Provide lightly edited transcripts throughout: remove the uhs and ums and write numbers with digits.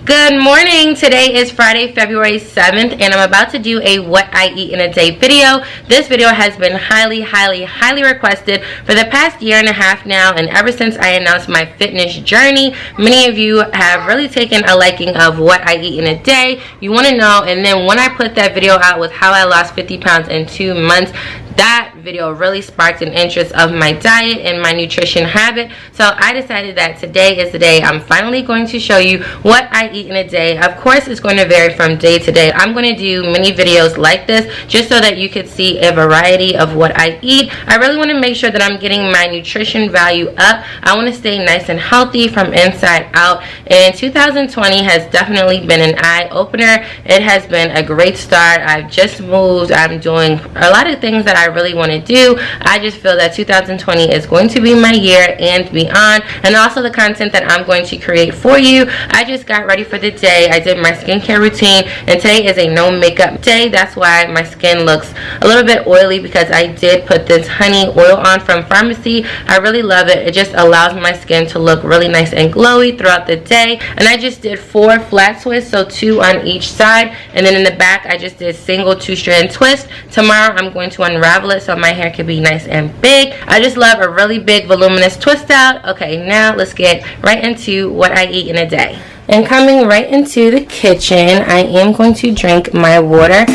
Good morning. Today is Friday, February 7th, and I'm about to do a what I eat in a day video. This video has been highly requested for the past year and a half now, and ever since I announced my fitness journey, many of you have really taken a liking of what I eat in a day. You want to know, and then when I put that video out with how I lost 50 pounds in 2 months, that video really sparked an interest of my diet and my nutrition habit. So I decided that today is the day I'm finally going to show you what I eat in a day. Of course, it's going to vary from day to day. I'm going to do many videos like this just so that you could see a variety of what I eat. I really want to make sure that I'm getting my nutrition value up. I want to stay nice and healthy from inside out. And 2020 has definitely been an eye-opener. It has been a great start. I've just moved. I'm doing a lot of things that I really want to do. I just feel that 2020 is going to be my year and beyond, and also the content that I'm going to create for you. I just got ready for the day. I did my skincare routine, and today is a no makeup day. That's why my skin looks a little bit oily, because I did put this honey oil on from pharmacy. I really love it. It just allows my skin to look really nice and glowy throughout the day. And I just did 4 flat twists, so 2 on each side, and then in the back I just did single 2-strand twist. Tomorrow I'm going to unravel it so my hair can be nice and big. I just love a really big voluminous twist out. Okay, now let's get right into what I eat in a day. And coming right into the kitchen, I am going to drink my water.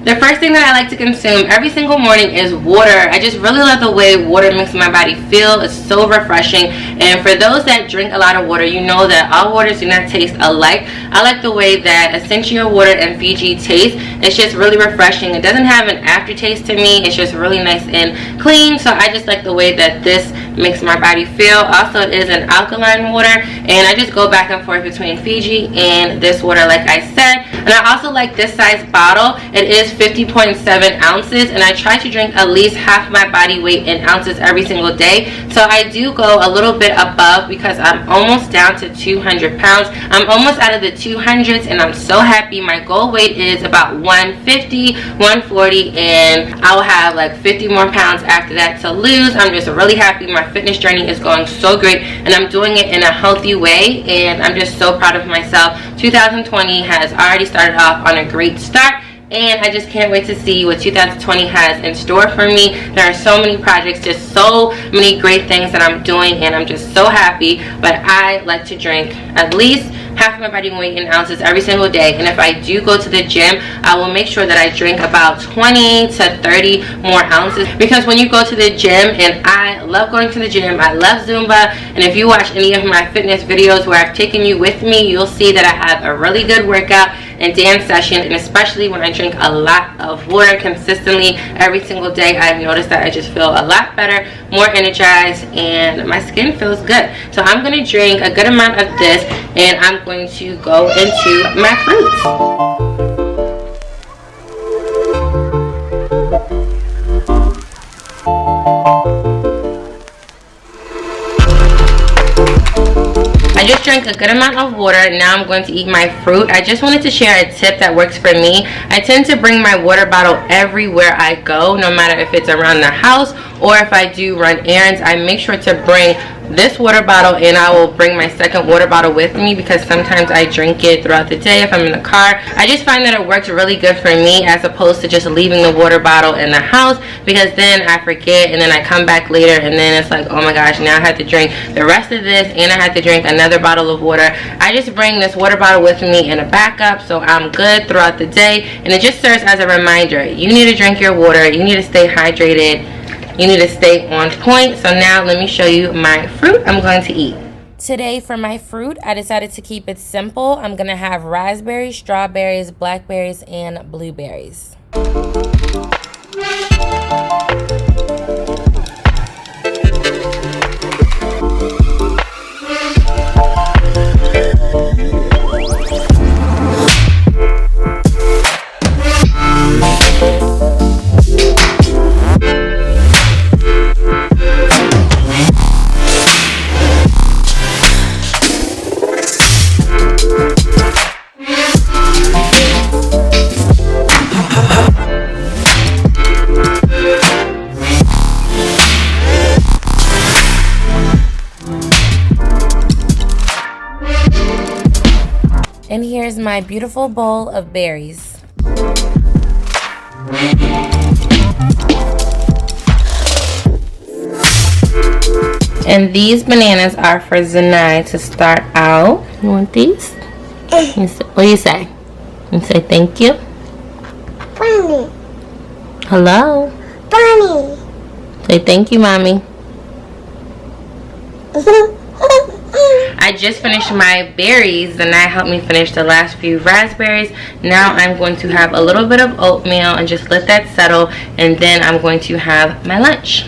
The first thing that I like to consume every single morning is water. I just really love the way water makes my body feel. It's so refreshing. And for those that drink a lot of water, you know that all waters do not taste alike. I like the way that Essential water and Fiji taste. It's just really refreshing. It doesn't have an aftertaste to me. It's just really nice and clean. So I just like the way that this makes my body feel. Also, it is an alkaline water, and I just go back and forth between Fiji and this water, like I said. And I also like this size bottle. It is 50.7 ounces, and I try to drink at least half my body weight in ounces every single day. So I do go a little bit above, because I'm almost down to 200 pounds. I'm almost out of the 200s, and I'm so happy. My goal weight is about 150, 140, and I'll have like 50 more pounds after that to lose. I'm just really happy. My fitness journey is going so great, and I'm doing it in a healthy way, and I'm just so proud of myself. 2020 has already started off on a great start, and I just can't wait to see what 2020 has in store for me. There are so many projects, just so many great things that I'm doing, and I'm just so happy. But I like to drink at least half my body weight in ounces every single day. And if I do go to the gym, I will make sure that I drink about 20 to 30 more ounces, because when you go to the gym, and I love going to the gym, I love Zumba, and if you watch any of my fitness videos where I've taken you with me, you'll see that I have a really good workout and dance session. And especially when I drink a lot of water consistently every single day, I've noticed that I just feel a lot better, more energized, and my skin feels good. So I'm going to drink a good amount of this, and I'm going to go into my fruits. I just drank a good amount of water. Now I'm going to eat my fruit. I just wanted to share a tip that works for me. I tend to bring my water bottle everywhere I go, no matter if it's around the house or if I do run errands. I make sure to bring this water bottle, and I will bring my second water bottle with me, because sometimes I drink it throughout the day if I'm in the car. I just find that it works really good for me, as opposed to just leaving the water bottle in the house, because then I forget, and then I come back later, and then it's like, oh my gosh, now I have to drink the rest of this, and I have to drink another bottle of water. I just bring this water bottle with me in a backup, so I'm good throughout the day, and it just serves as a reminder. You need to drink your water. You need to stay hydrated. You need to stay on point. So now let me show you my fruit I'm going to eat. Today for my fruit, I decided to keep it simple. I'm going to have raspberries, strawberries, blackberries, and blueberries. And here's my beautiful bowl of berries. And these bananas are for Zanai to start out. You want these? What do you say? You say thank you? Bunny. Hello? Bunny. Say thank you, Mommy. I just finished my berries. Zanai helped me finish the last few raspberries. Now I'm going to have a little bit of oatmeal and just let that settle. And then I'm going to have my lunch.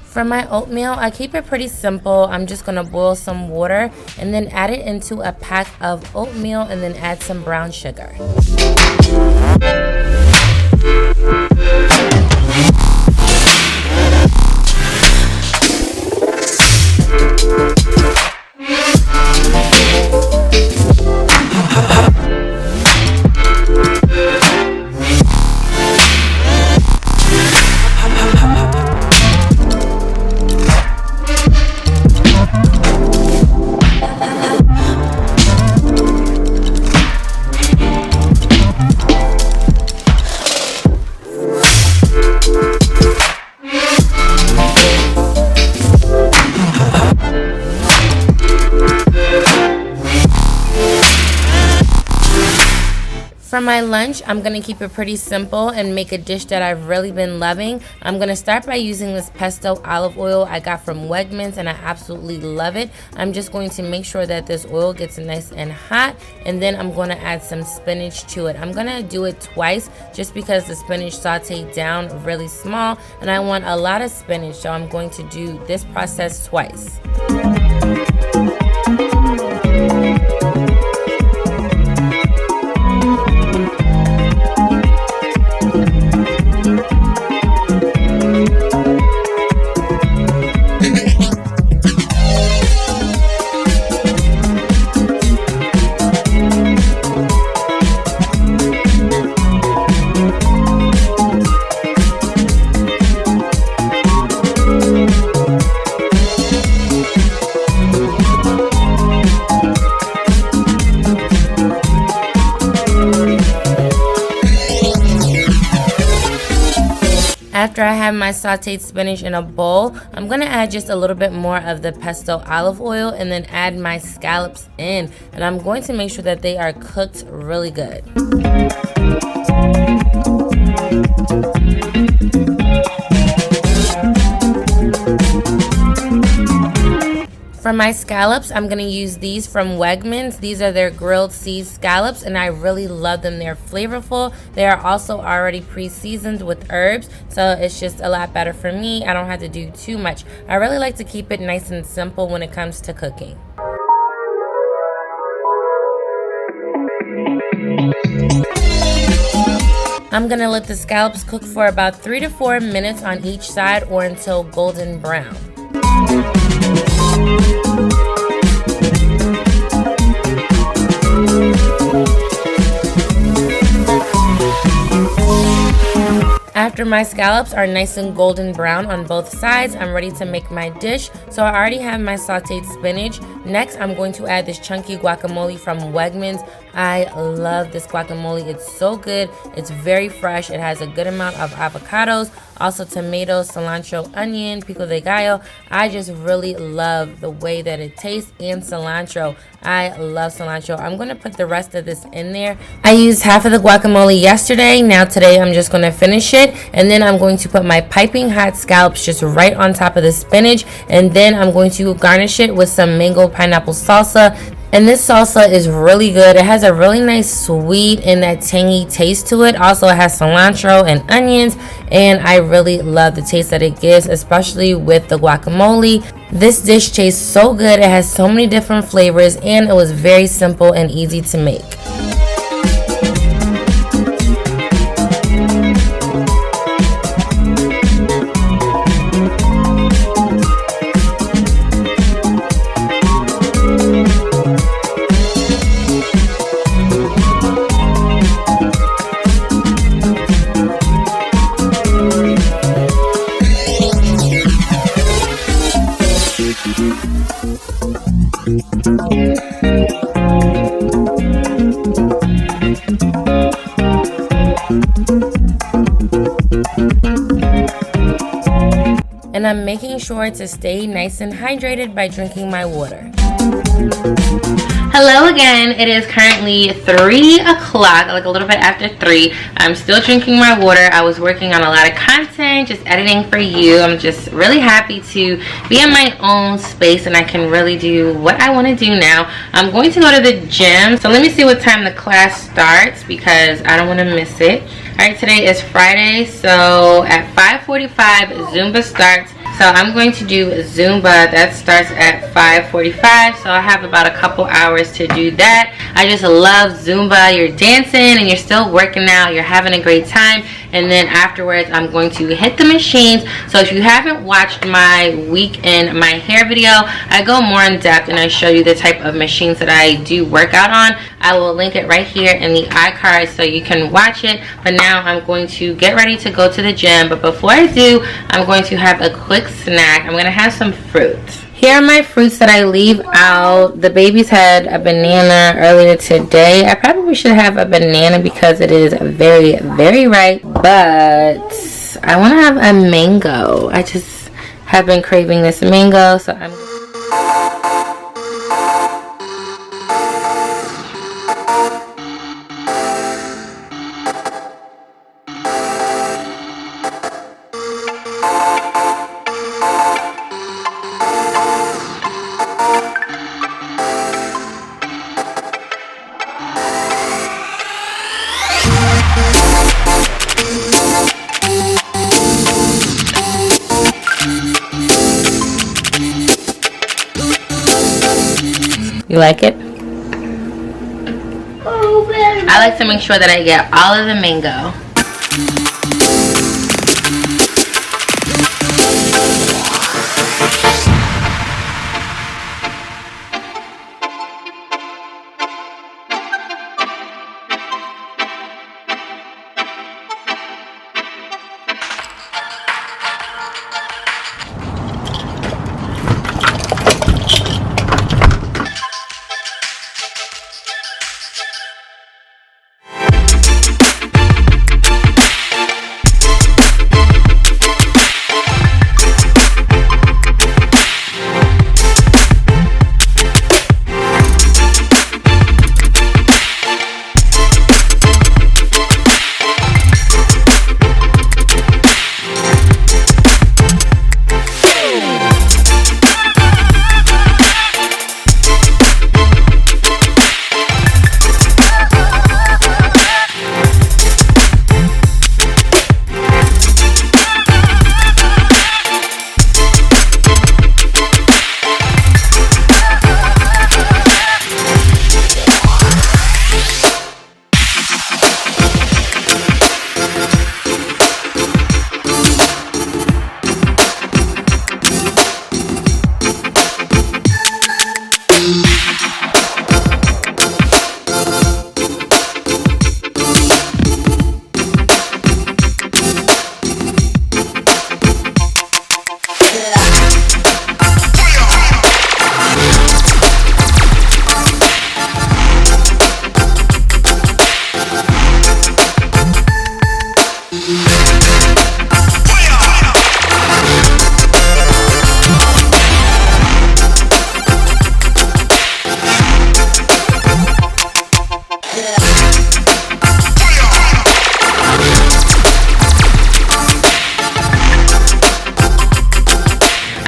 For my oatmeal, I keep it pretty simple. I'm just gonna boil some water and then add it into a pack of oatmeal and then add some brown sugar. For my lunch, I'm going to keep it pretty simple and make a dish that I've really been loving. I'm going to start by using this pesto olive oil I got from Wegmans, and I absolutely love it. I'm just going to make sure that this oil gets nice and hot, and then I'm going to add some spinach to it. I'm going to do it twice just because the spinach sauteed down really small, and I want a lot of spinach, so I'm going to do this process twice. After I have my sauteed spinach in a bowl, I'm going to add just a little bit more of the pesto olive oil and then add my scallops in. And I'm going to make sure that they are cooked really good. For my scallops, I'm going to use these from Wegmans. These are their grilled cheese scallops, and I really love them. They're flavorful. They are also already pre-seasoned with herbs, so it's just a lot better for me. I don't have to do too much. I really like to keep it nice and simple when it comes to cooking. I'm going to let the scallops cook for about 3 to 4 minutes on each side or until golden brown. After my scallops are nice and golden brown on both sides, I'm ready to make my dish. So I already have my sauteed spinach. Next, I'm going to add this chunky guacamole from Wegmans. I love this guacamole. It's so good. It's very fresh. It has a good amount of avocados, also tomatoes, cilantro, onion, pico de gallo. I just really love the way that it tastes, and cilantro. I love cilantro. I'm going to put the rest of this in there. I used half of the guacamole yesterday. Now today I'm just going to finish it, and then I'm going to put my piping hot scallops just right on top of the spinach, and then I'm going to garnish it with some mango pineapple salsa. And this salsa is really good. It has a really nice sweet and that tangy taste to it. Also, it has cilantro and onions, and I really love the taste that it gives, especially with the guacamole. This dish tastes so good. It has so many different flavors and it was very simple and easy to make. And I'm making sure to stay nice and hydrated by drinking my water. Hello again. It is currently 3 o'clock, like a little bit after 3. I'm still drinking my water. I was working on a lot of content, just editing for you. I'm just really happy to be in my own space and I can really do what I want to do now. I'm going to go to the gym. So let me see what time the class starts because I don't want to miss it. Alright, today is Friday, so at 5:45 Zumba starts. So I'm going to do Zumba. That starts at 5:45, so I have about a couple hours to do that. I just love Zumba. You're dancing and you're still working out. You're having a great time. And then afterwards, I'm going to hit the machines. So if you haven't watched my week in my hair video, I go more in depth and I show you the type of machines that I do work out on. I will link it right here in the iCard so you can watch it. But now I'm going to get ready to go to the gym. But before I do, I'm going to have a quick snack. I'm going to have some fruit. Here are my fruits that I leave out. The babies had a banana earlier today. I probably should have a banana because it is very, very ripe. But I want to have a mango. I just have been craving this mango. So I'm... You like it? I like to make sure that I get all of the mango.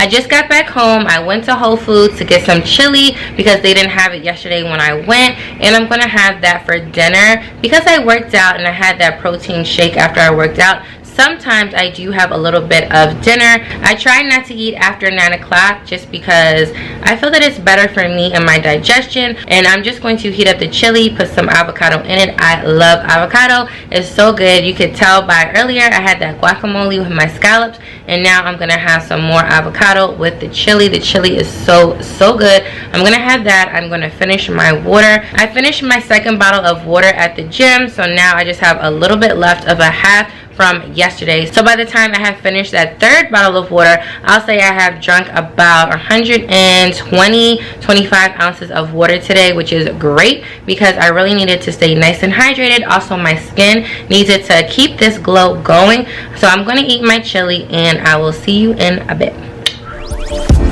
I just got back home. I went to Whole Foods to get some chili because they didn't have it yesterday when I went, and I'm gonna have that for dinner because I worked out and I had that protein shake after I worked out. sometimes I do have a little bit of dinner. I try not to eat after 9 o'clock just because I feel that it's better for me and my digestion. And I'm just going to heat up the chili, put some avocado in it. I love avocado. It's so good. You could tell by earlier I had that guacamole with my scallops, and now I'm gonna have some more avocado with the chili. The chili is so good. I'm gonna have that. I'm gonna finish my water. I finished my second bottle of water at the gym, so now I just have a little bit left of a half from yesterday. So by the time I have finished that third bottle of water, I'll say I have drunk about 125 ounces of water today, which is great because I really needed to stay nice and hydrated. Also, my skin needs it to keep this glow going. So I'm going to eat my chili and I will see you in a bit.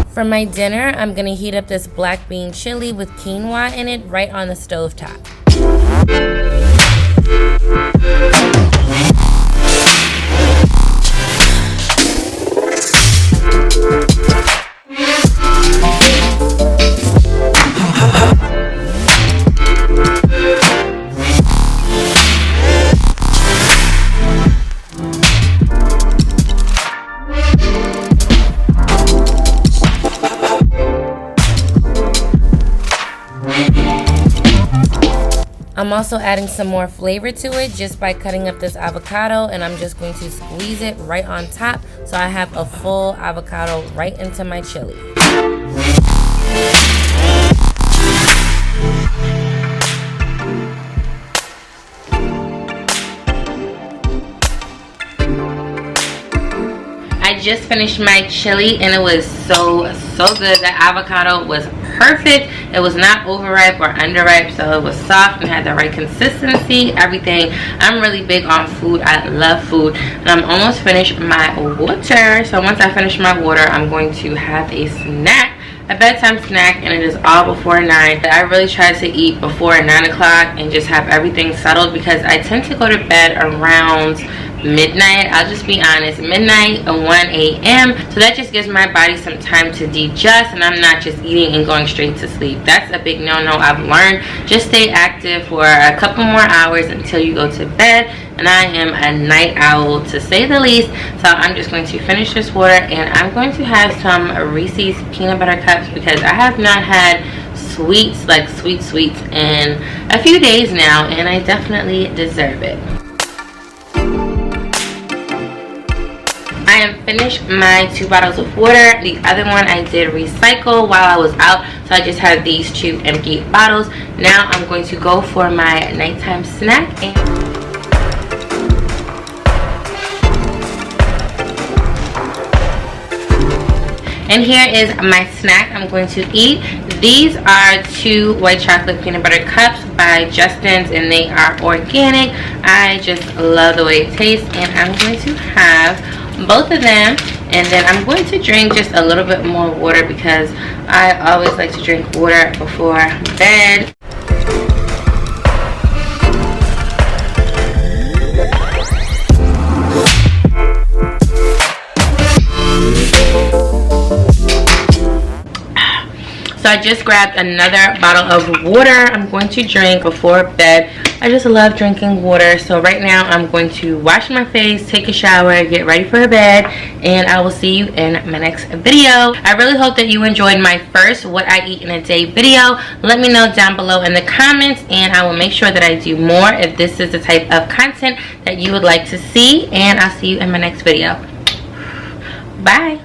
For my dinner, I'm going to heat up this black bean chili with quinoa in it right on the stove top. I'm also adding some more flavor to it just by cutting up this avocado, and I'm just going to squeeze it right on top so I have a full avocado right into my chili. I just finished my chili and it was so good. That avocado was perfect. It was not overripe or underripe, so it was soft and had the right consistency, everything. I'm really big on food. I love food. And I'm almost finished my water. So once I finish my water, I'm going to have a snack, a bedtime snack, and it is all before 9. I really try to eat before 9 o'clock and just have everything settled because I tend to go to bed around midnight. I'll just be honest, midnight and 1 a.m. so that just gives my body some time to digest and I'm not just eating and going straight to sleep. That's a big no-no. I've learned just stay active for a couple more hours until you go to bed, and I am a night owl to say the least. So I'm just going to finish this water and I'm going to have some Reese's peanut butter cups because I have not had sweets, like sweets in a few days now, and I definitely deserve it. I am finished my 2 bottles of water. The other one I did recycle while I was out, so I just have these 2 empty bottles. Now I'm going to go for my nighttime snack. And here is my snack I'm going to eat. These are 2 white chocolate peanut butter cups by Justin's, and they are organic. I just love the way it tastes, and I'm going to have both of them, and then I'm going to drink just a little bit more water because I always like to drink water before bed. So I just grabbed another bottle of water I'm going to drink before bed. I just love drinking water. So right now I'm going to wash my face, take a shower, get ready for bed, and I will see you in my next video. I really hope that you enjoyed my first what I eat in a day video. Let me know down below in the comments and I will make sure that I do more if this is the type of content that you would like to see, and I'll see you in my next video. Bye.